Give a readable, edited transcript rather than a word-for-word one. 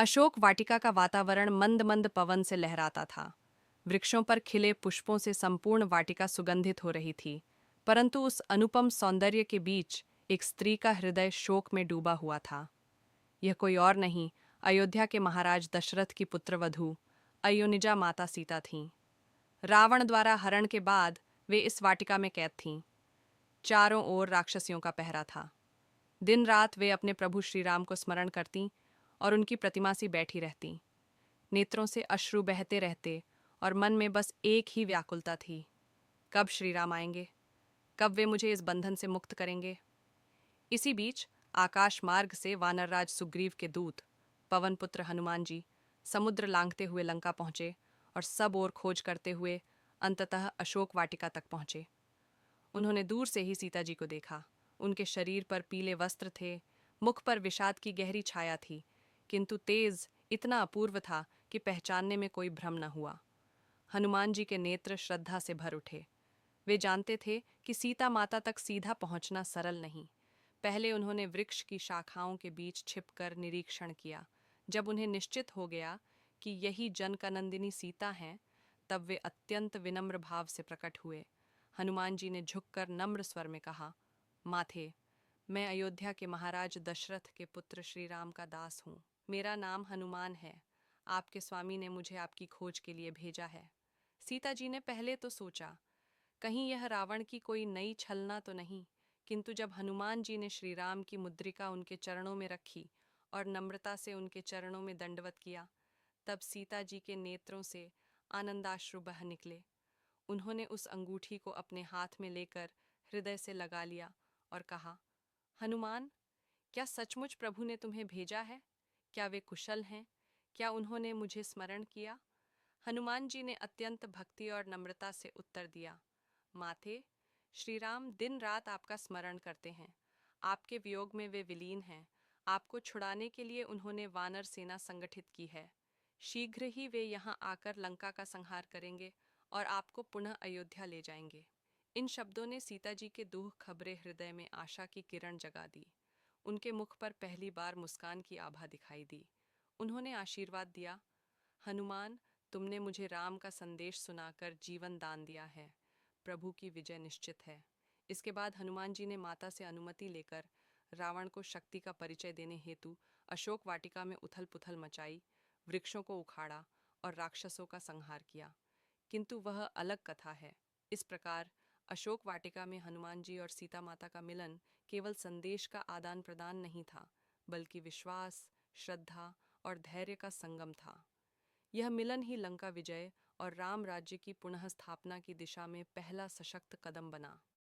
अशोक वाटिका का वातावरण मंद मंद पवन से लहराता था। वृक्षों पर खिले पुष्पों से संपूर्ण वाटिका सुगंधित हो रही थी, परंतु उस अनुपम सौंदर्य के बीच एक स्त्री का हृदय शोक में डूबा हुआ था। यह कोई और नहीं, अयोध्या के महाराज दशरथ की पुत्रवधू अयोनिजा माता सीता थीं। रावण द्वारा हरण के बाद वे इस वाटिका में कैद थीं। चारों ओर राक्षसियों का पहरा था। दिन रात वे अपने प्रभु श्री राम को स्मरण करतीं और उनकी प्रतिमा सी बैठी रहतीं। नेत्रों से अश्रु बहते रहते और मन में बस एक ही व्याकुलता थी, कब श्री राम आएंगे, कब वे मुझे इस बंधन से मुक्त करेंगे। इसी बीच आकाश मार्ग से वानरराज सुग्रीव के दूत पवन पुत्र हनुमान जी समुद्र लांघते हुए लंका पहुंचे और सब ओर खोज करते हुए अंततः अशोक वाटिका तक पहुंचे। उन्होंने दूर से ही सीता जी को देखा। उनके शरीर पर पीले वस्त्र थे, मुख पर विषाद की गहरी छाया थी, किंतु तेज इतना अपूर्व था कि पहचानने में कोई भ्रम न हुआ। हनुमान जी के नेत्र श्रद्धा से भर उठे। वे जानते थे कि सीता माता तक सीधा पहुंचना सरल नहीं। पहले उन्होंने वृक्ष की शाखाओं के बीच छिपकर निरीक्षण किया। जब उन्हें निश्चित हो गया कि यही जनकनंदिनी सीता हैं, तब वे अत्यंत विनम्र भाव से प्रकट हुए। हनुमान जी ने झुककर नम्र स्वर में कहा, माथे, मैं अयोध्या के महाराज दशरथ के पुत्र श्री राम का दास हूँ। मेरा नाम हनुमान है। आपके स्वामी ने मुझे आपकी खोज के लिए भेजा है। सीता जी ने पहले तो सोचा, कहीं यह रावण की कोई नई छलना तो नहीं, किंतु जब हनुमान जी ने श्री राम की मुद्रिका उनके चरणों में रखी और नम्रता से उनके चरणों में दंडवत किया, तब सीता जी के नेत्रों से आनंदाश्रु बह निकले। उन्होंने उस अंगूठी को अपने हाथ में लेकर हृदय से लगा लिया और कहा, हनुमान, क्या सचमुच प्रभु ने तुम्हें भेजा है? क्या वे कुशल हैं? क्या उन्होंने मुझे स्मरण किया? हनुमान जी ने अत्यंत भक्ति और नम्रता से उत्तर दिया, माथे, श्री राम दिन रात आपका स्मरण करते हैं। आपके वियोग में वे विलीन हैं। आपको छुड़ाने के लिए उन्होंने वानर सेना संगठित की है। शीघ्र ही वे यहाँ आकर लंका का संहार करेंगे और आपको पुनः अयोध्या ले जाएंगे। इन शब्दों ने सीता जी के दूह खबरे हृदय में आशा की किरण जगा दी। उनके मुख पर पहली बार मुस्कान की आभा दिखाई दी। उन्होंने आशीर्वाद दिया, हनुमान, तुमने मुझे राम का संदेश सुनाकर जीवन दान दिया है। प्रभु की विजय निश्चित है। इसके बाद हनुमान जी ने माता से अनुमति लेकर रावण को शक्ति का परिचय देने हेतु अशोक वाटिका में उथल पुथल मचाई, वृक्षों को उखाड़ा और राक्षसों का संहार किया। किंतु वह अलग कथा है। इस प्रकार अशोक वाटिका में हनुमान जी और सीता माता का मिलन केवल संदेश का आदान प्रदान नहीं था, बल्कि विश्वास, श्रद्धा और धैर्य का संगम था। यह मिलन ही लंका विजय और राम राज्य की पुनः स्थापना की दिशा में पहला सशक्त कदम बना।